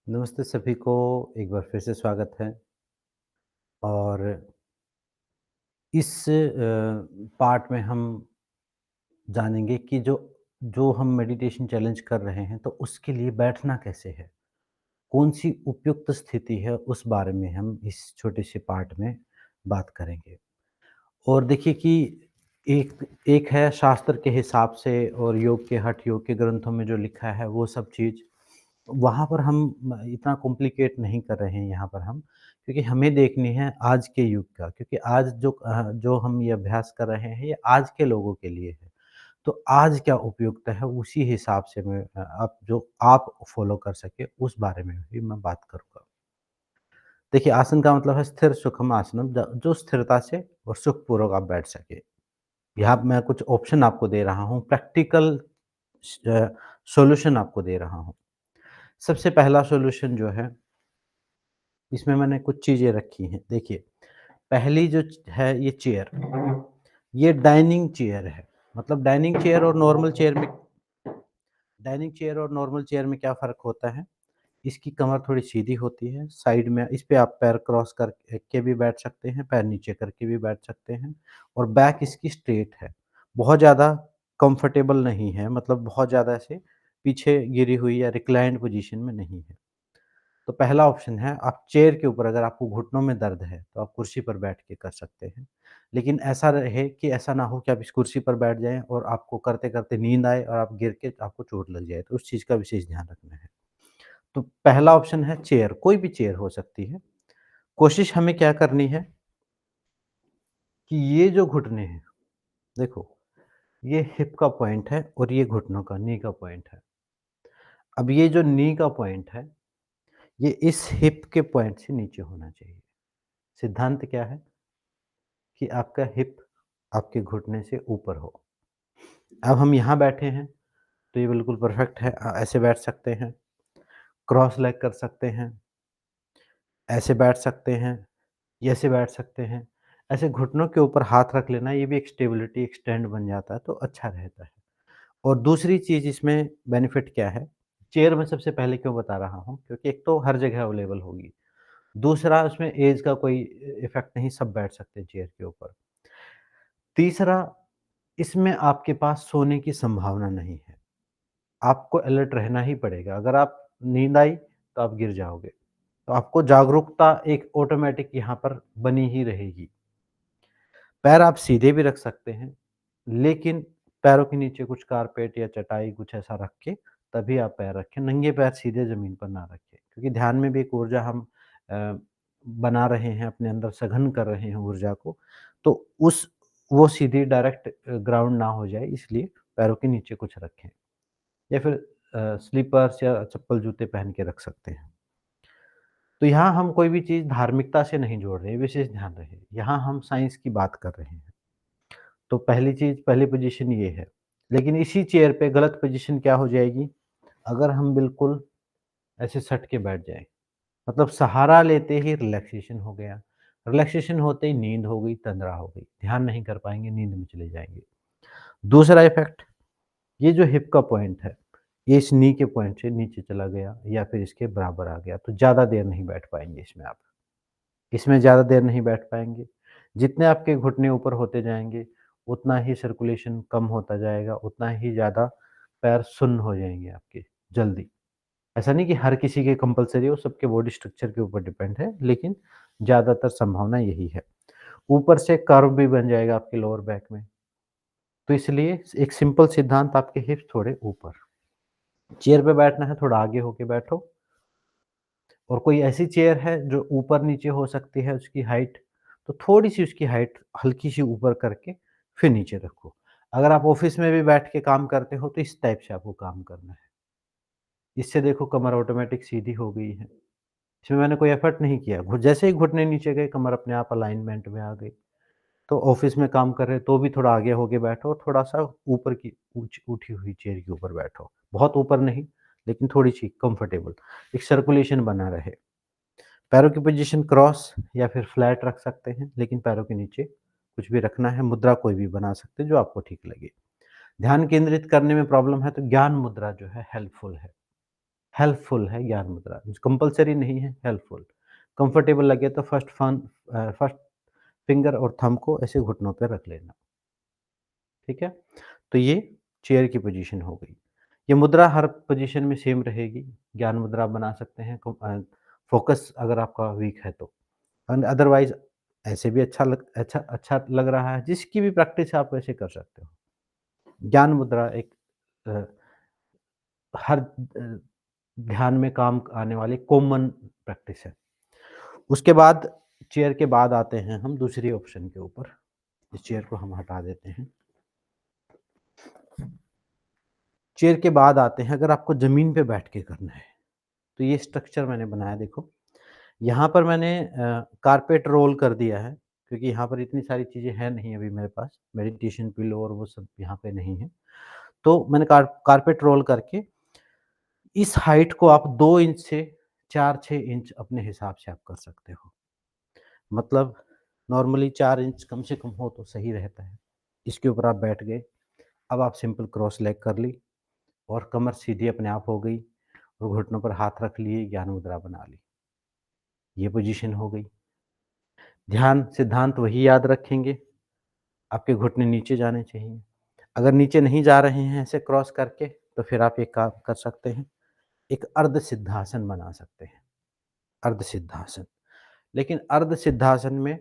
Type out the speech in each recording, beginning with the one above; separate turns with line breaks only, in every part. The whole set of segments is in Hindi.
नमस्ते सभी को, एक बार फिर से स्वागत है। और इस पार्ट में हम जानेंगे कि जो जो हम मेडिटेशन चैलेंज कर रहे हैं, तो उसके लिए बैठना कैसे है? कौन-सी उपयुक्त स्थिति है, उस बारे में हम इस छोटे से पार्ट में बात करेंगे। और देखिए कि एक एक है शास्त्र के हिसाब से और योग के हठ योग के ग्रंथों में जो लिखा है वो सब चीज़, वहाँ पर हम इतना कॉम्प्लिकेट नहीं कर रहे हैं यहाँ पर हम, क्योंकि हमें देखनी है आज के युग का, क्योंकि आज जो हम ये अभ्यास कर रहे हैं ये आज के लोगों के लिए है। तो आज क्या उपयुक्त है उसी हिसाब से मैं आप फ़ॉलो कर सकें उस बारे में भी मैं बात करूँगा। देखिए, आसन का मतलब है स्थिर सुखम आसनम, ज जो स्थिरता से और सुखपूर्वक आप बैठ सकें। यहाँ मैं कुछ ऑप्शन आपको दे रहा हूँ, प्रैक्टिकल सॉल्यूशन आपको दे रहा हूँ। सबसे पहला सॉल्यूशन जो है, इसमें मैंने कुछ चीज़ें रखी हैं। देखिए, पहली जो है ये चेयर, ये डाइनिंग चेयर है। मतलब डाइनिंग चेयर और नॉर्मल चेयर में क्या फ़र्क होता है? इसकी कमर थोड़ी सीधी होती है, साइड में इस पे आप पैर क्रॉस कर के भी बैठ सकते हैं, पैर नीचे करके भी बैठ सकते हैं और बैक इसकी स्ट्रेट है। बहुत ज़्यादा कंफर्टेबल नहीं है, मतलब बहुत ज़्यादा ऐसे पीछे गिरी हुई या रिक्लाइन्ड पोज़ीशन में नहीं है। तो पहला ऑप्शन है, आप चेयर के ऊपर, अगर आपको घुटनों में दर्द है, तो आप कुर्सी पर बैठ के कर सकते हैं। लेकिन ऐसा रहे कि ऐसा ना हो कि आप इस कुर्सी पर बैठ जाएँ और आपको करते-करते नींद आए और आप गिर के आपको चोट लग जाए, तो उस चीज़ का विशेष ध्यान रखना है। तो पहला ऑप्शन है चेयर, कोई भी चेयर हो सकती है। कोशिश हमें क्या करनी है कि ये जो घुटने हैं, देखो, ये हिप का पॉइंट है और ये घुटनों का, नी का पॉइंट है। अब ये जो नी का पॉइंट है, ये इस हिप के पॉइंट से नीचे होना चाहिए। सिद्धांत क्या है कि आपका हिप आपके घुटने से ऊपर हो। अब हम यहाँ बैठे हैं, तो ये बिल्कुल परफेक्ट है। ऐसे बैठ सकते हैं, क्रॉस लेग कर सकते हैं, ऐसे बैठ सकते हैं, ये ऐसे बैठ सकते हैं। ऐसे घुटनों के ऊपर हाथ रख लेना, ये भी एक स्टेबिलिटी, एक स्टैंड बन जाता है, तो अच्छा रहता है। और दूसरी चीज़ इसमें बेनिफिट क्या है, चेयर मैं सबसे पहले क्यों बता रहा हूँ, क्योंकि एक तो हर जगह अवेलेबल होगी। दूसरा, उसमें ऐज का कोई इफ़ेक्ट नहीं, सब बैठ सकते हैं चेयर के ऊपर। तीसरा, इसमें आपके पास सोने की संभावना नहीं है। आपको अलर्ट रहना ही पड़ेगा। अगर आप नींद आई, तो आप गिर जाओगे। तो आपको जागरूकता एक ऑटोमैटिक यहाँ पर बनी ही रहेगी। पैर आप सीधे भी रख सकते हैं, लेकिन पैरों के नीचे कुछ कारपेट या चटाई कुछ ऐसा रख के तभी आप पैर रखें। नंगे पैर सीधे ज़मीन पर ना रखें, क्योंकि ध्यान में भी एक ऊर्जा हम अ, बना रहे हैं, अपने अंदर सघन कर रहे हैं ऊर्जा को, तो उस वो सीधी डायरेक्ट ग्राउंड ना हो जाए, इसलिए पैरों के नीचे कुछ रखें या फिर स्लीपर्स या चप्पल-जूते पहन के रख सकते हैं। तो यहाँ हम कोई भी चीज़ धार्मिकता से नहीं जोड़ रहे हैं, विशेष ध्यान रहे। यहाँ हम साइंस की बात कर रहे हैं। तो पहली चीज़, पहली पोज़ीशन ये है। लेकिन इसी चेयर पे गलत पोज़ीशन क्या हो जाएगी, अगर हम बिल्कुल ऐसे सट के बैठ जाएँ। मतलब सहारा लेते ही रिलैक्सेशन हो गया, रिलैक्सेशन होते ही नींद हो गई, तंद्रा हो गई। ध्यान नहीं कर पाएँगे, नींद में चले जाएँगे। दूसरा इफ़ेक्ट, ये जो हिप का पॉइंट है, ये इस नी के पॉइंट से नीचे चला गया या फिर इसके बराबर आ गया, तो ज़्यादा देर नहीं बैठ पाएँगे इसमें आप। इसमें ज़्यादा देर नहीं बैठ पाएँगे। जितने आपके घुटने ऊपर होते जाएँगे, उतना ही सर्कुलेशन कम होता जाएगा, उतना ही ज़्यादा पैर सुन्न हो जाएँगे आपके, जल्दी। ऐसा नहीं कि हर किसी के कंपल्सरी हो, सबके बॉडी स्ट्रक्चर के ऊपर डिपेंड है, लेकिन ज़्यादातर संभावना यही है। ऊपर से कर्व भी बन जाएगा आपके लोअर बैक में। तो इसलिए एक सिंपल सिद्धांत, आपके हिप्स थोड़े ऊपर। चेयर पे बैठना है, थोड़ा आगे होके बैठो। और कोई ऐसी चेयर है जो ऊपर-नीचे हो सकती है उसकी हाइट, तो थोड़ी-सी उसकी हाइट हल्की-सी ऊपर करके फिर नीचे रखो। अगर आप ऑफ़िस में भी बैठ के काम करते हो, तो इस टाइप से आपको काम करना है। इससे देखो कमर ऑटोमैटिक सीधी हो गई है। इसमें मैंने कोई एफ़र्ट नहीं किया। जैसे ही घुटने नीचे गए, कमर अपने आप अलाइनमेंट में आ गई। तो ऑफ़िस में काम कर रहे हो, तो भी थोड़ा आगे होके बैठो और थोड़ा-सा ऊपर की उठी हुई चेयर के ऊपर बैठो। बहुत ऊपर नहीं, लेकिन थोड़ी-सी कम्फ़र्टेबल, एक सर्कुलेशन बना रहे। पैरों की पोजीशन क्रॉस या फिर फ्लैट रख सकते हैं, लेकिन पैरों के नीचे कुछ भी रखना है, मुद्रा कोई भी बना सकते हैं जो आपको ठीक लगे। ध्यान केंद्रित करने में प्रॉब्लम है, तो ज्ञान मुद्रा जो है हेल्पफुल है। हेल्पफुल है ज्ञान मुद्रा, कंपल्सरी नहीं है, हेल्पफुल। कंफर्टेबल लगे तो फर्स्ट फिंगर और थंब को ऐसे घुटनों पे रख लेना, ठीक है? तो ये चेयर की पोजीशन हो गई। ये मुद्रा हर पोजीशन में सेम रहेगी, ज्ञान मुद्रा आप बना सकते हैं, फ़ोकस अगर आपका वीक है तो। एंड अदरवाइज़ ऐसे भी अच्छा लग रहा है, जिसकी भी प्रैक्टिस आप वैसे कर सकते हो। ज्ञान मुद्रा एक अ, हर ध्यान में काम आने वाली कॉमन प्रैक्टिस है। उसके बाद चेयर के बाद आते हैं हम दूसरी ऑप्शन के ऊपर। इस चेयर को हम हटा देते हैं। चेयर के बाद आते हैं अगर आपको ज़मीन पे बैठ के करना है, तो ये स्ट्रक्चर मैंने बनाया देखो। यहाँ पर मैंने कारपेट रोल कर दिया है, क्योंकि यहाँ पर इतनी सारी चीज़ें हैं नहीं अभी मेरे पास, मेडिटेशन पिलो और वो सब यहाँ पे नहीं है। तो मैंने कारपेट रोल करके इस हाइट को आप 2 इंच से 4-6 इंच अपने हिसाब से आप कर सकते हो। मतलब नॉर्मली 4 इंच कम से कम हो तो सही रहता है। इसके ऊपर आप बैठ गए, अब आप सिंपल क्रॉस लेग कर ली और कमर सीधी अपने आप हो गई और घुटनों पर हाथ रख लिए, ज्ञान मुद्रा बना ली। ये पोजीशन हो गई। ध्यान सिद्धांत वही याद रखेंगे, आपके घुटने नीचे जाने चाहिए। अगर नीचे नहीं जा रहे हैं ऐसे क्रॉस करके, तो फिर आप एक काम कर सकते हैं, एक अर्ध सिद्धासन बना सकते हैं, अर्ध सिद्धासन। लेकिन अर्ध सिद्धासन में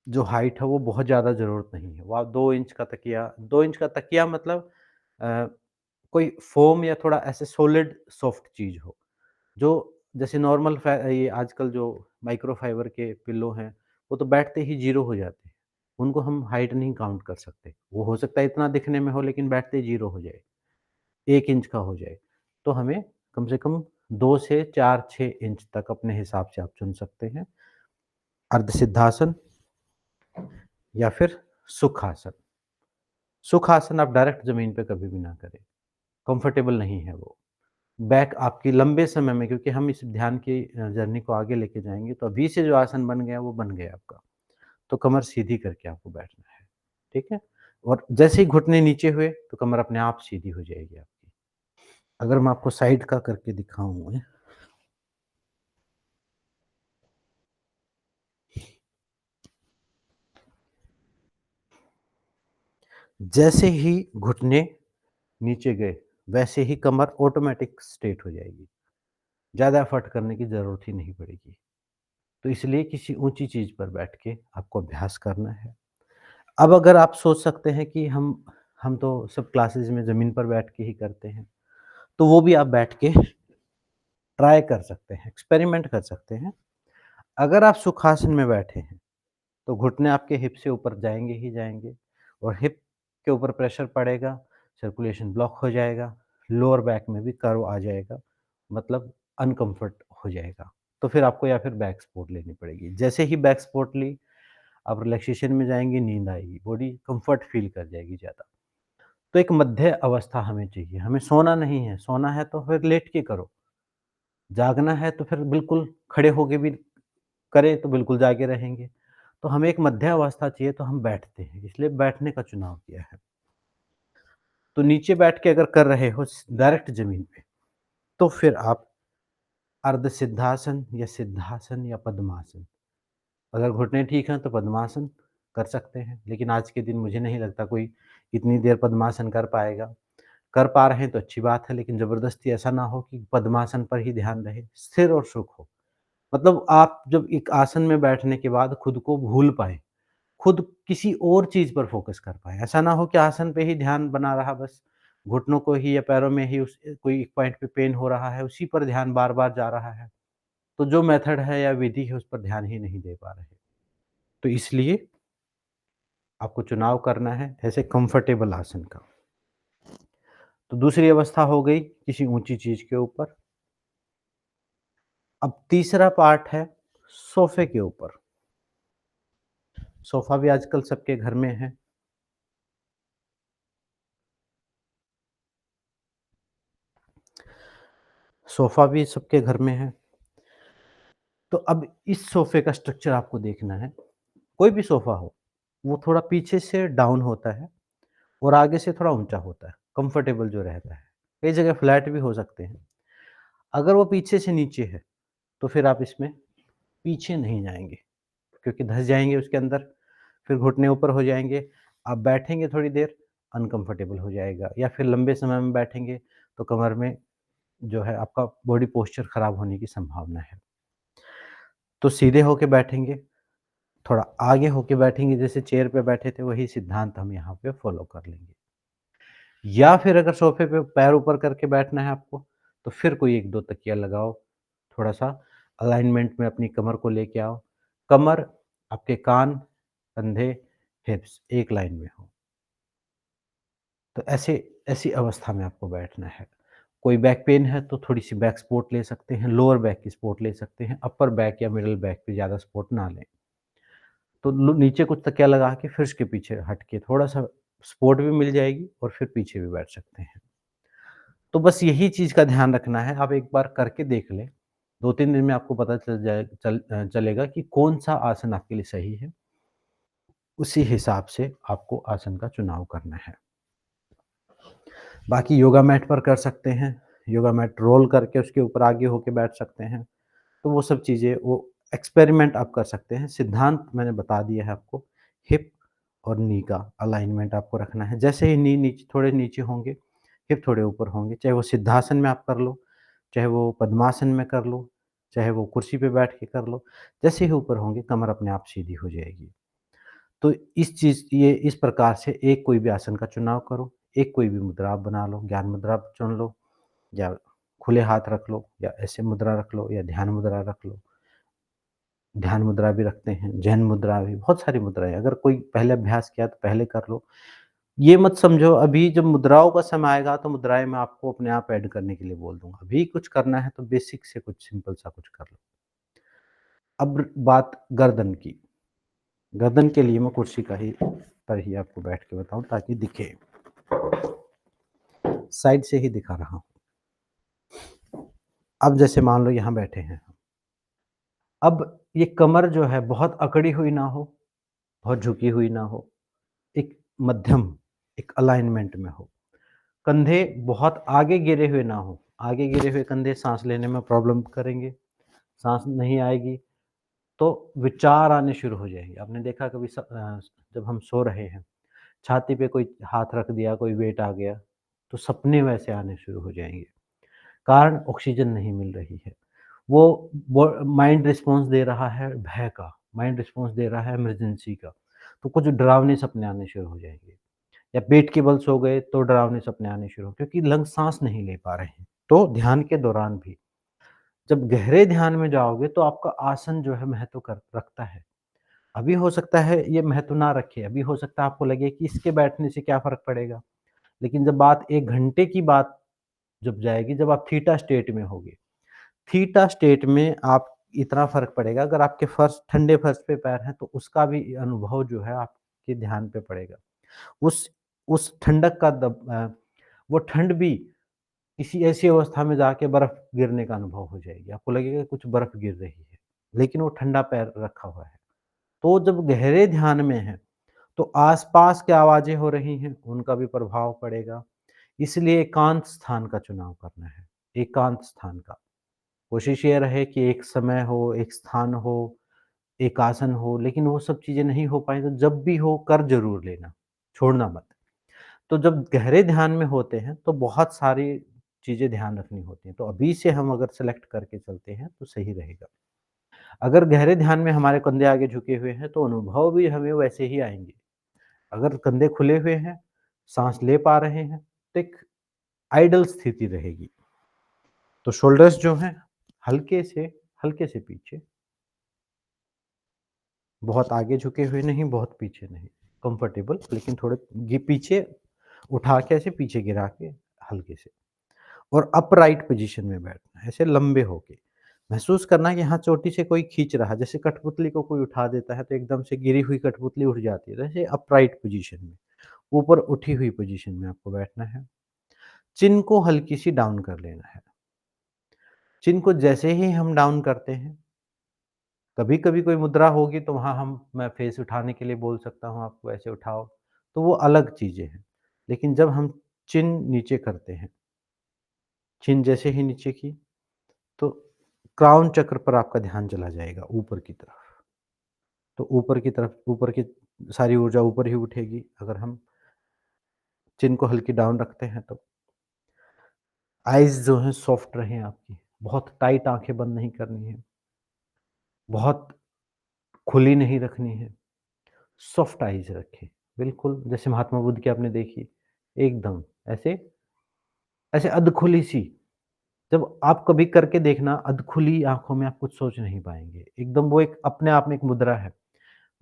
जो हाइट है वो बहुत ज़्यादा ज़रूरत नहीं है। वो आप 2 इंच का तकिया, 2 इंच का तकिया मतलब अ, कोई फ़ोम या थोड़ा ऐसे सॉलिड सॉफ्ट चीज़ हो, जो जैसे नॉर्मल ये आजकल जो माइक्रोफाइबर के पिल्लो हैं, वो तो बैठते ही ज़ीरो हो जाते हैं। उनको हम हाइट नहीं काउंट कर सकते। वो हो सकता है इतना दिखने में हो लेकिन बैठते ही ज़ीरो हो जाए, 1 इंच का हो जाए। तो हमें कम से कम 2 से 4-6 इंच तक अपने हिसाब से आप चुन सकते हैं। अर्ध सिद्धासन या फिर सुखासन। सुखासन आप डायरेक्ट ज़मीन पे कभी भी ना करें, कंफर्टेबल नहीं है वो। बैक आपकी लंबे समय में, क्योंकि हम इस ध्यान की जर्नी को आगे लेके जाएँगे, तो अभी से जो आसन बन गया वो बन गया आपका। तो कमर सीधी करके आपको बैठना है, ठीक है? और जैसे ही घुटने नीचे हुए तो कमर अपने आप सीधी हो जाएगी आपकी। अगर मैं आपको साइड का करके दिखाऊँ मैं, जैसे ही घुटने नीचे गए, वैसे ही कमर ऑटोमैटिक स्ट्रेट हो जाएगी। ज़्यादा एफर्ट करने की ज़रूरत ही नहीं पड़ेगी। तो इसलिए किसी ऊँची चीज़ पर बैठ के आपको अभ्यास करना है। अब अगर आप सोच सकते हैं कि हम तो सब क्लासेस में ज़मीन पर बैठ के ही करते हैं, तो वो भी आप बैठ के ट्राई कर सकते हैं, एक्सपेरिमेंट कर सकते हैं। अगर आप सुखासन में बैठे हैं, तो घुटने आपके हिप से ऊपर जाएँगे ही जाएँगे और हिप के ऊपर प्रेशर पड़ेगा, सर्कुलेशन ब्लॉक हो जाएगा, लोअर बैक में भी कर्व आ जाएगा, मतलब अनकम्फर्ट हो जाएगा। तो फिर आपको या फिर बैक सपोर्ट लेनी पड़ेगी। जैसे ही बैक सपोर्ट ली, आप रिलैक्सेशन में जाएँगे, नींद आएगी, बॉडी कम्फर्ट फ़ील कर जाएगी ज़्यादा। तो एक मध्य अवस्था हमें चाहिए, हमें सोना नहीं है, सोना है तो फिर लेट के करो, जागना है तो फिर बिल्कुल खड़े होके भी करें तो बिल्कुल जागे रहेंगे। तो हमें एक मध्य अवस्था चाहिए तो हम बैठते हैं, इसलिए बैठने का चुनाव किया है। तो नीचे बैठ के अगर कर रहे हो डायरेक्ट ज़मीन पे, तो फिर आप अर्ध सिद्धासन या सिद्धासन या पद्मासन, अगर घुटने ठीक हैं तो पद्मासन कर सकते हैं, लेकिन आज के दिन मुझे नहीं लगता कोई इतनी देर पद्मासन कर पाएगा। कर पा रहे हैं तो अच्छी बात है, लेकिन ज़बरदस्ती ऐसा ना हो कि पद्मासन पर ही ध्यान रहे, स्थिर और सुख हो। मतलब आप जब एक आसन में बैठने के बाद खुद को भूल पाएँ, खुद किसी और चीज़ पर फ़ोकस कर पाएँ। ऐसा ना हो कि आसन पे ही ध्यान बना रहा बस, घुटनों को ही या पैरों में ही उस कोई एक पॉइंट पे पेन हो रहा है, उसी पर ध्यान बार-बार जा रहा है। तो जो मेथड है या विधि है उस पर ध्यान ही नहीं दे पा रहे। तो इसलिए आपको चुनाव करना है ऐसे कंफर्टेबल आसन का। तो दूसरी अवस्था हो गई किसी ऊँची चीज़ के ऊपर। अब तीसरा पार्ट है सोफ़े के ऊपर। सोफ़ा भी आजकल सबके घर में है। सोफ़ा भी सबके घर में है। तो अब इस सोफ़े का स्ट्रक्चर आपको देखना है। कोई भी सोफ़ा हो, वो थोड़ा पीछे से डाउन होता है और आगे से थोड़ा ऊँचा होता है, कंफर्टेबल जो रहता है। कई जगह फ्लैट भी हो सकते हैं। अगर वो पीछे से नीचे है, तो फिर आप इसमें पीछे नहीं जाएँगे, क्योंकि धँस जाएँगे उसके अंदर, फिर घुटने ऊपर हो जाएँगे, आप बैठेंगे थोड़ी देर, अनकम्फ़र्टेबल हो जाएगा या फिर लंबे समय में बैठेंगे, तो कमर में जो है आपका बॉडी पोस्चर खराब होने की संभावना है। तो सीधे होके बैठेंगे, थोड़ा आगे होके बैठेंगे, जैसे चेयर पे बैठे थे, वही सिद्धांत हम यहाँ पे फ़ॉलो कर लेंगे। या फिर अगर सोफ़े पे पैर ऊपर करके बैठना है आपको, तो फिर कोई 1-2 तकिया लगाओ, थोड़ा-सा अलाइनमेंट में अपनी कमर को लेके आओ। कमर, आपके कान, कंधे, हिप्स एक लाइन में हो। तो ऐसे ऐसी अवस्था में आपको बैठना है। कोई बैक पेन है तो थोड़ी-सी बैक सपोर्ट ले सकते हैं, लोअर बैक की सपोर्ट ले सकते हैं, अपर बैक या मिडल बैक पे ज़्यादा सपोर्ट ना लें। तो नीचे कुछ तकिया लगा के फिर उसके पीछे हट के थोड़ा-सा सपोर्ट भी मिल जाएगी और फिर पीछे भी बैठ सकते हैं। तो बस यही चीज़ का ध्यान रखना है, आप एक बार करके देख लें। 2-3 दिन में आपको पता चलेगा कि कौन-सा आसन आपके लिए सही है, उसी हिसाब से आपको आसन का चुनाव करना है। बाकी योगा मैट पर कर सकते हैं, योगा मैट रोल करके उसके ऊपर आगे होके बैठ सकते हैं। तो वो सब चीज़ें वो एक्सपेरिमेंट आप कर सकते हैं। सिद्धांत मैंने बता दिया है आपको, हिप और नी का अलाइनमेंट आपको रखना है। जैसे ही नी नीचे थोड़े नीचे होंगे, हिप थोड़े ऊपर होंगे, चाहे वो सिद्धासन में आप कर लो, चाहे वो पद्मासन में कर लो, चाहे वो कुर्सी पे बैठ के कर लो। जैसे ही ऊपर होंगे, कमर अपने आप सीधी हो जाएगी। तो इस प्रकार से एक कोई भी आसन का चुनाव करो, एक कोई भी मुद्रा आप बना लो, ज्ञान मुद्रा चुन लो या खुले हाथ रख लो या ऐसे मुद्रा रख लो या ध्यान मुद्रा रख लो। ध्यान मुद्रा भी रखते हैं, जैन मुद्रा भी, बहुत सारी मुद्राएँ अगर कोई पहले अभ्यास किया तो पहले कर लो। ये मत समझो अभी जब मुद्राओं का समय आएगा तो मुद्राएँ मैं आपको अपने आप ऐड करने के लिए बोल दूँगा। अभी कुछ करना है तो बेसिक से कुछ सिंपल सा कुछ कर लो। अब बात गर्दन की, गर्दन के लिए मैं कुर्सी का ही पर ही आपको बैठ के बताऊँ ताकि दिखे। साइड से ही दिखा रहा हूँ। अब जैसे मान लो यहाँ बैठे हैं। अब ये कमर जो है बहुत अकड़ी हुई ना हो, बहुत झुकी हुई ना हो, एक मध्यम, एक अलाइनमेंट में हो। कंधे बहुत आगे गिरे हुए ना हो, आगे गिरे हुए कंधे साँस लेने में प्रॉब्लम करेंगे, साँस नहीं आएगी, तो विचार आने शुरू हो जाएँगे। आपने देखा कभी जब हम सो रहे हैं, छाती पे कोई हाथ रख दिया, कोई वेट आ गया, तो सपने वैसे आने शुरू हो जाएँगे। कारण ऑक्सीजन नहीं मिल रही है। वो माइंड रिस्पॉन्स दे रहा है भय का, माइंड रिस्पॉन्स दे रहा है इमरजेंसी का, तो कुछ डरावने सपने आने शुरू हो जाएँगे। या पेट के बल सो गए तो डरावने सपने आने शुरू क्योंकि लंग्स साँस नहीं ले पा रहे हैं। तो ध्यान के दौरान भी जब गहरे ध्यान में जाओगे तो आपका आसन जो है महत्व कर रखता है। अभी हो सकता है ये महत्व ना रखे, अभी हो सकता है आपको लगे कि इसके बैठने से क्या फ़र्क पड़ेगा? लेकिन जब बात 1 घंटे की बात जब जाएगी, जब आप थीटा स्टेट में होगे, थीटा स्टेट में आप इतना फ़र्क पड़ेगा अगर आपके फर्श ठंडे फर्श पे पैर हैं तो उसका भी अनुभव जो है आपके ध्यान पे पड़ेगा। उस उस ठंडक का वो ठंड भी किसी ऐसी अवस्था में जाके बर्फ़ गिरने का अनुभव हो जाएगी। आपको लगेगा कुछ बर्फ़ गिर रही है, लेकिन वो ठंडा पैर रखा हुआ है। तो जब गहरे ध्यान में हैं, तो आस-पास क्या आवाज़ें हो रही हैं, उनका भी प्रभाव पड़ेगा। इसलिए एकांत स्थान का चुनाव करना है, एकांत स्थान का। कोशिश ये रहे कि एक समय हो, एक स्थान हो, एक आसन हो, लेकिन वो सब चीज़ें नहीं हो पाएँ तो जब भी हो कर ज़रूर लेना, छोड़ना मत। तो जब गहरे ध्यान में होते हैं, तो बहुत सारी चीज़ें ध्यान रखनी होती हैं। तो अभी से हम अगर सेलेक्ट करके चलते हैं, तो सही रहेगा। अगर गहरे ध्यान में हमारे कंधे आगे झुके हुए हैं, तो अनुभव भी हमें वैसे ही आएँगे। अगर कंधे खुले हुए हैं, साँस ले पा रहे हैं, तो एक आइडल स्थिति रहेगी। तो शोल्डर्स जो हैं, हल्के से पीछे, बहुत आगे झुके हुए नहीं, बहुत पीछे नहीं। कंफर्टेबल लेकिन थोड़े पीछे उठा के ऐसे पीछे गिरा के हल्के से। और अपराइट पोजीशन में बैठना है, ऐसे लंबे होके। महसूस करना कि यहाँ चोटी से कोई खींच रहा है, जैसे कठपुतली को कोई उठा देता है तो एकदम से गिरी हुई कठपुतली उठ जाती है, तो ऐसे अपराइट पोजीशन में, ऊपर उठी हुई पोजीशन में आपको बैठना है। चिन को हल्की-सी डाउन कर लेना है। चिन को जैसे ही हम डाउन करते हैं, कभी-कभी कोई मुद्रा होगी तो वहाँ मैं फेस उठाने के लिए बोल सकता हूँ आपको ऐसे उठाओ, तो वो अलग चीज़ें हैं। लेकिन जब हम चिन नीचे करते हैं, चिन जैसे ही नीचे की तो क्राउन चक्र पर आपका ध्यान चला जाएगा ऊपर की तरफ। तो ऊपर की सारी ऊर्जा ऊपर ही उठेगी। अगर हम चिन को हल्की डाउन रखते हैं तो आइज़ जो हैं सॉफ्ट रहें आपकी, बहुत टाइट आँखें बंद नहीं करनी है, बहुत खुली नहीं रखनी है, सॉफ्ट आइज़ रखें। बिल्कुल जैसे महात्मा बुद्ध की आपने देखी, एकदम ऐसे ऐसे अधखुली-सी। जब आप कभी करके देखना अधखुली आँखों में आप कुछ सोच नहीं पाएँगे। एकदम वो एक अपने आप में एक मुद्रा है।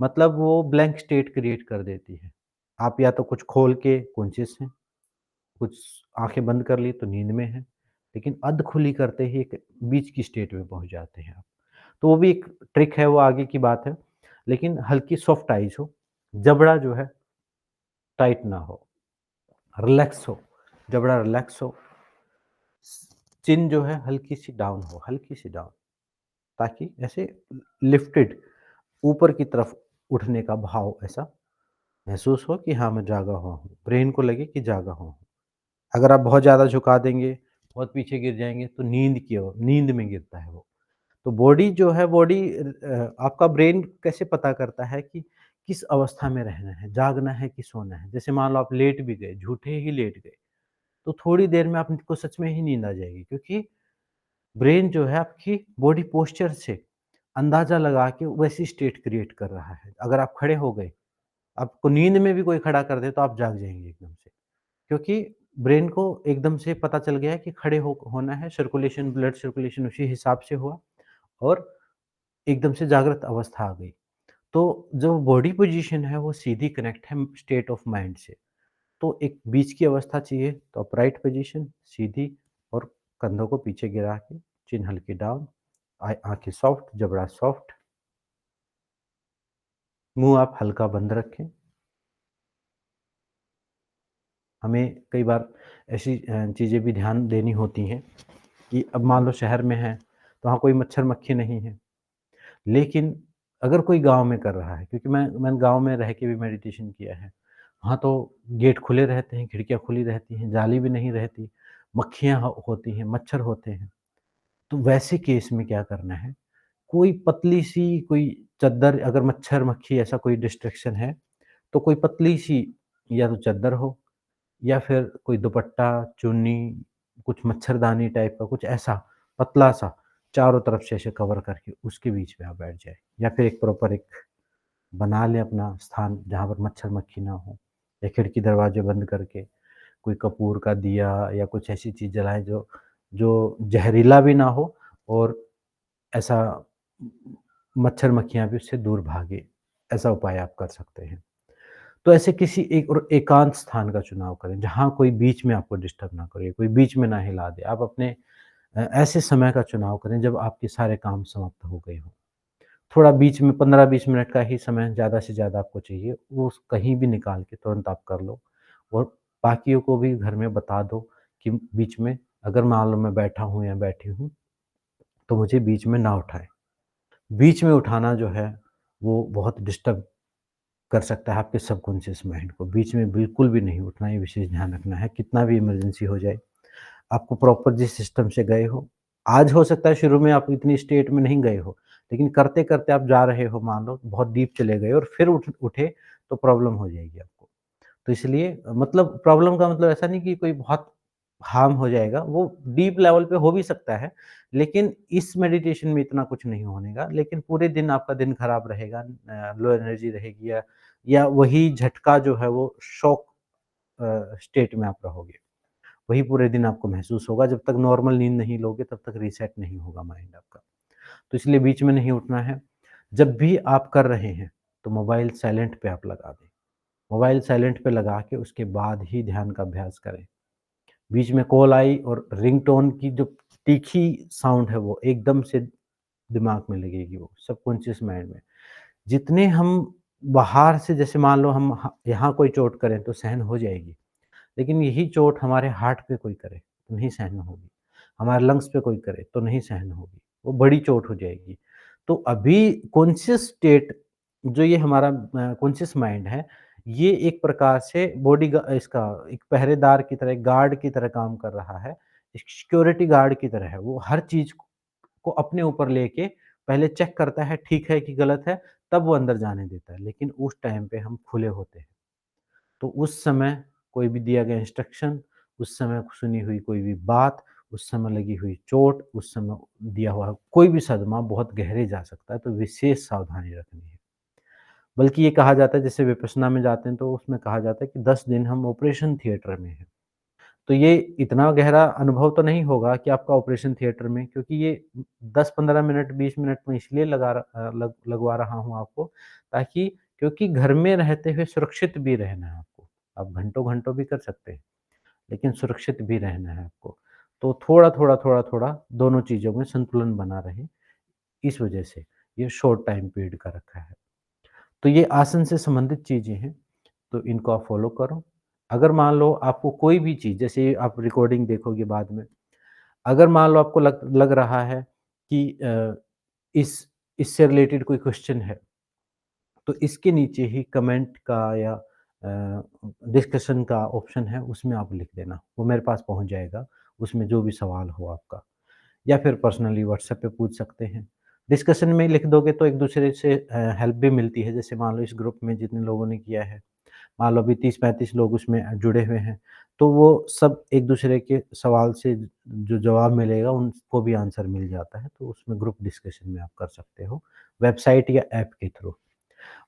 मतलब वो ब्लैंक स्टेट क्रिएट कर देती है। आप या तो कुछ खोल के कॉन्शियस हैं, कुछ आँखें बंद कर ली तो नींद में हैं, लेकिन अधखुली करते ही एक बीच की स्टेट में पहुँच जाते हैं आप। तो वो भी एक ट्रिक है, वो आगे की बात है। लेकिन हल्की सॉफ्ट आइज़ हो, जबड़ा जो है टाइट ना हो, रिलैक्स हो, जबड़ा रिलैक्स हो, चिन जो है हल्की-सी डाउन हो, हल्की-सी डाउन, ताकि ऐसे लिफ्टेड ऊपर की तरफ उठने का भाव ऐसा महसूस हो कि हाँ, मैं जागा हुआ हूँ। ब्रेन को लगे कि जागा हुआ हूँ। अगर आप बहुत ज़्यादा झुका देंगे, बहुत पीछे गिर जाएँगे तो नींद में गिरता है वो। तो बॉडी जो है आपका ब्रेन कैसे पता करता है कि किस अवस्था में रहना है, जागना है कि सोना है। जैसे मान लो आप लेट भी गए, झूठे ही लेट गए, तो थोड़ी देर में आपको सच में ही नींद आ जाएगी क्योंकि ब्रेन जो है आपकी बॉडी पोस्चर से अंदाज़ा लगा के वैसी स्टेट क्रिएट कर रहा है। अगर आप खड़े हो गए, आपको नींद में भी कोई खड़ा कर दे तो आप जाग जाएँगे एकदम से। क्योंकि ब्रेन को एकदम से पता चल गया है कि खड़े हो होना है, सर्कुलेशन ब्लड सर्कुलेशन उसी हिसाब से हुआ और एकदम से जागृत अवस्था आ गई। तो जो बॉडी पोज़ीशन है वो सीधी कनेक्ट है स्टेट ऑफ माइंड से। तो एक बीच की अवस्था चाहिए तो अपराइट पोज़ीशन सीधी और कंधों को पीछे गिरा के, चिन हल्की डाउन, आँखें सॉफ्ट, जबड़ा सॉफ्ट, मुँह आप हल्का बंद रखें। हमें कई बार ऐसी चीज़ें भी ध्यान देनी होती हैं कि अब मान लो शहर में हैं, तो वहाँ कोई मच्छर-मक्खी नहीं है। लेकिन अगर कोई गाँव में कर रहा है क्योंकि मैंने गाँव में रह के भी मेडिटेशन किया है। वहाँ तो गेट खुले रहते हैं, खिड़कियाँ खुली रहती हैं, जाली भी नहीं रहती, मक्खियाँ हो होती हैं, मच्छर होते हैं। तो वैसे केस में क्या करना है, कोई पतली-सी कोई चद्दर अगर मच्छर-मक्खी ऐसा कोई डिस्ट्रैक्शन है, तो कोई पतली-सी या तो चद्दर हो या फिर कोई दुपट्टा, चुन्नी, कुछ मच्छरदानी टाइप का कुछ ऐसा पतला-सा चारों तरफ से ऐसे कवर करके उसके बीच में आप बैठ जाएँ। या फिर एक प्रॉपर एक बना लें अपना स्थान जहाँ पर मच्छर-मक्खी ना हो या खिड़की दरवाज़े बंद करके कोई कपूर का दिया या कुछ ऐसी चीज़ जलाएँ जो जो ज़हरीला भी ना हो और ऐसा मच्छर-मक्खियाँ भी उससे दूर भागे। ऐसा उपाय आप कर सकते हैं। तो ऐसे किसी एक और एकांत स्थान का चुनाव करें, जहाँ कोई बीच में आपको डिस्टर्ब ना करे, कोई बीच में ना हिला दे। आप अपने ऐसे समय का चुनाव करें जब आपके सारे काम समाप्त हो गए हों। थोड़ा बीच में 15-20 मिनट का ही समय ज़्यादा से ज़्यादा आपको चाहिए, वो कहीं भी निकाल के तुरंत आप कर लो और बाकियों को भी घर में बता दो कि बीच में अगर मान लो मैं बैठा हूँ या बैठी हूँ, तो मुझे बीच में ना उठाएँ। बीच में उठाना जो है, वो बहुत डिस्टर्ब कर सकता है आपके सबकॉन्शियस माइंड को। बीच में बिल्कुल भी नहीं उठना, ये विशेष ध्यान रखना है, कितना भी इमरजेंसी हो जाए। आपको प्रॉपर जिस सिस्टम से गए हो, आज हो सकता है शुरू में आप इतनी स्टेट में नहीं गए हो, लेकिन करते-करते आप जा रहे हो मान लो बहुत डीप चले गए और फिर उठे तो प्रॉब्लम हो जाएगी आपको। तो इसलिए मतलब प्रॉब्लम का मतलब ऐसा नहीं कि कोई बहुत हार्म हो जाएगा, वो डीप लेवल पे हो भी सकता है, लेकिन इस मेडिटेशन में इतना कुछ नहीं होने का, लेकिन पूरे दिन आपका दिन खराब रहेगा लो एनर्जी रहेगी या वही झटका जो है वो शॉक स्टेट में आप रहोगे। वही पूरे दिन आपको महसूस होगा, जब तक नॉर्मल नींद नहीं लोगे तब तक रीसेट नहीं होगा माइंड आपका। तो इसलिए बीच में नहीं उठना है। जब भी आप कर रहे हैं, तो मोबाइल साइलेंट पे आप लगा दें। मोबाइल साइलेंट पे लगा के उसके बाद ही ध्यान का अभ्यास करें। बीच में कॉल आई और रिंगटोन की जो तीखी साउंड है वो एकदम से दिमाग में लगेगी वो सबकॉन्शियस माइंड में। जितने हम बाहर से जैसे मान लो हम यहाँ कोई चोट करें तो सहन हो जाएगी। लेकिन यही चोट हमारे हार्ट पे कोई करे तो नहीं सहन होगी, हमारे लंग्स पे कोई करे तो नहीं सहन होगी, वो बड़ी चोट हो जाएगी। तो अभी कॉन्शियस स्टेट जो ये हमारा कॉन्शियस माइंड है, ये एक प्रकार से इसका एक पहरेदार की तरह, गार्ड की तरह काम कर रहा है, एक सिक्योरिटी गार्ड की तरह है। वो हर चीज़ को अपने ऊपर लेके पहले चेक करता है ठीक है कि गलत है, तब वो अंदर जाने देता है। लेकिन उस टाइम पे हम खुले होते हैं। तो उस समय कोई भी दिया गया इंस्ट्रक्शन, उस समय सुनी हुई कोई भी बात, उस समय लगी हुई चोट, उस समय दिया हुआ कोई भी सदमा बहुत गहरे जा सकता है, तो विशेष सावधानी रखनी है। बल्कि ये कहा जाता है जैसे विपश्यना में जाते हैं तो उसमें कहा जाता है कि 10 दिन हम ऑपरेशन थिएटर में हैं। तो ये इतना गहरा अनुभव तो नहीं होगा कि आपका ऑपरेशन थिएटर में क्योंकि ये 10-15 मिनट, 20 मिनट मैं इसलिए लगवा रहा हूँ आपको ताकि क्योंकि घर में रहते हुए सुरक्षित भी रहना है आपको। आप घंटों-घंटों भी कर सकते हैं, लेकिन सुरक्षित भी रहना है आपको। तो थोड़ा-थोड़ा, थोड़ा-थोड़ा दोनों चीज़ों में संतुलन बना रहे, इस वजह से ये शॉर्ट टाइम पीरियड का रखा है। तो ये आसन से संबंधित चीज़ें हैं, तो इनको आप फ़ॉलो करो। अगर मान लो आपको कोई भी चीज़ जैसे आप रिकॉर्डिंग देखोगे बाद में, अगर मान लो आपको लग लग रहा है कि इस इससे रिलेटेड कोई क्वेश्चन है, तो इसके नीचे ही कमेंट का या डिस्कशन का ऑप्शन है, उसमें आप लिख देना। वो मेरे पास पहुँच जाएगा, उसमें जो भी सवाल हो आपका। या फिर पर्सनली व्हाट्सएप पे पूछ सकते हैं। डिस्कशन में लिख दोगे तो एक-दूसरे से हेल्प भी मिलती है, जैसे मान लो इस ग्रुप में जितने लोगों ने किया है, मान लो अभी 30-35 लोग उसमें जुड़े हुए हैं, तो वो सब एक-दूसरे के सवाल से जो जवाब मिलेगा उनको भी आंसर मिल जाता है, तो उसमें ग्रुप डिस्कशन में आप कर सकते हो, वेबसाइट या ऐप के थ्रू।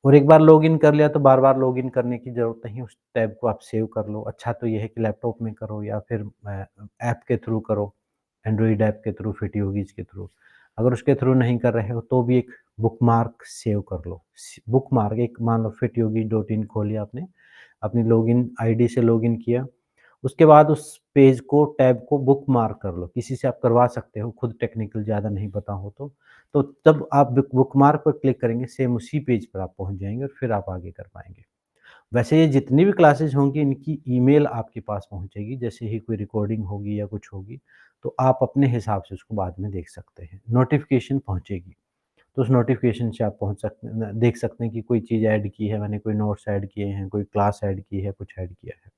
और एक बार लॉगिन कर लिया तो बार-बार लॉगिन करने की ज़रूरत नहीं, उस टैब को आप सेव कर लो। अच्छा तो ये है कि लैपटॉप में करो या फिर ऐप के थ्रू करो, एंड्रॉइड ऐप के थ्रू, फिटयोगिज़ के थ्रू। अगर उसके थ्रू नहीं कर रहे हो तो भी एक बुकमार्क सेव कर लो। बुकमार्क एक मान लो फिटयोगी.in खोली आपने, अपनी लॉगिन आईडी से लॉगिन किया, उसके बाद उस पेज को टैब को बुकमार्क कर लो। किसी से आप करवा सकते हो, खुद टेक्निकल ज़्यादा नहीं पता हो तो। तो तब आप बुकमार्क पर क्लिक करेंगे, सेम उसी पेज पर आप पहुँच जाएँगे और फिर आप आगे कर पाएँगे। वैसे ये जितनी भी क्लासेस होंगी इनकी ईमेल आपके पास पहुँचेगी, जैसे ही कोई रिकॉर्डिंग होगी या कुछ होगी, तो आप अपने हिसाब से उसको बाद में देख सकते हैं। नोटिफ़िकेशन पहुँचेगी, तो उस नोटिफ़िकेशन से आप पहुँच सकते न देख सकते हैं कि कोई चीज़ ऐड की है मैंने, कोई नोट्स ऐड किए हैं, कोई क्लास ऐड की है, कुछ ऐड किया है।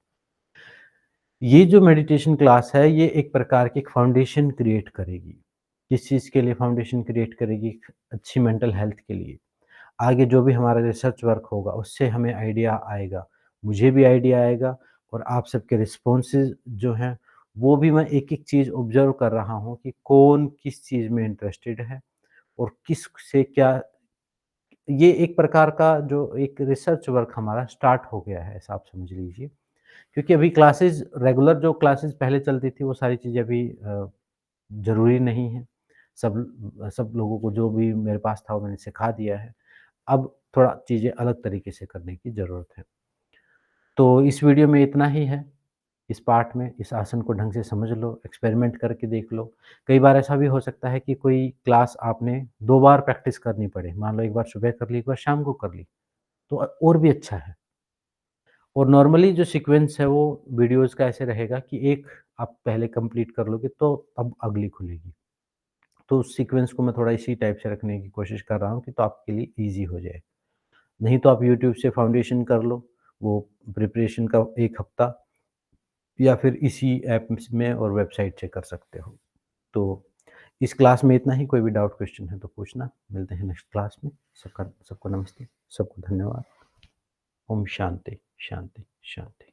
ये जो मेडिटेशन क्लास है, ये एक प्रकार की एक फाउंडेशन क्रिएट करेगी। किस चीज़ के लिए फाउंडेशन क्रिएट करेगी? एक अच्छी मेंटल हेल्थ के लिए। आगे जो भी हमारा रिसर्च वर्क होगा, उससे हमें आइडिया आएगा। मुझे भी आइडिया आएगा और आप सबके रिस्पॉन्सेज़ जो हैं, वो भी मैं एक-एक चीज़ ऑब्ज़र्व कर रहा हूँ कि कौन किस चीज़ में इंटरेस्टेड है और किस से क्या ये एक प्रकार का जो एक रिसर्च वर्क हमारा स्टार्ट हो गया है, ऐसा आप समझ लीजिए। क्योंकि अभी क्लासेस रेगुलर जो क्लासेस पहले चलती थी वो सारी चीज़ें अभी ज़रूरी नहीं है। सब लोगों को जो भी मेरे पास था वो मैंने सिखा दिया है। अब थोड़ा चीज़ें अलग तरीके से करने की ज़रूरत है। तो इस वीडियो में इतना ही है। इस पार्ट में इस आसन को ढंग से समझ लो, एक्सपेरिमेंट करके देख लो। कई बार ऐसा भी हो सकता है कि कोई क्लास आपने 2 बार प्रैक्टिस करनी पड़े। मान लो एक बार सुबह कर ली, एक बार शाम को कर ली, तो और भी अच्छा है। और नॉर्मली जो सीक्वेंस है वो वीडियोज़ का ऐसे रहेगा कि एक आप पहले कंप्लीट कर लोगे तो अब अगली खुलेगी। तो उस सीक्वेंस को मैं थोड़ा इसी टाइप से रखने की कोशिश कर रहा हूँ कि तो आपके लिए ईज़ी हो जाए। नहीं तो आप यूट्यूब से फाउंडेशन कर लो, वो प्रिपरेशन का 1 हफ्ता या फिर इसी ऐप्स में और वेबसाइट से कर सकते हो। तो इस क्लास में इतना ही, कोई भी डाउट क्वेश्चन है तो पूछना। मिलते हैं नेक्स्ट क्लास में। सबको नमस्ते, सबको धन्यवाद। ओम शांति, शांति, शांति।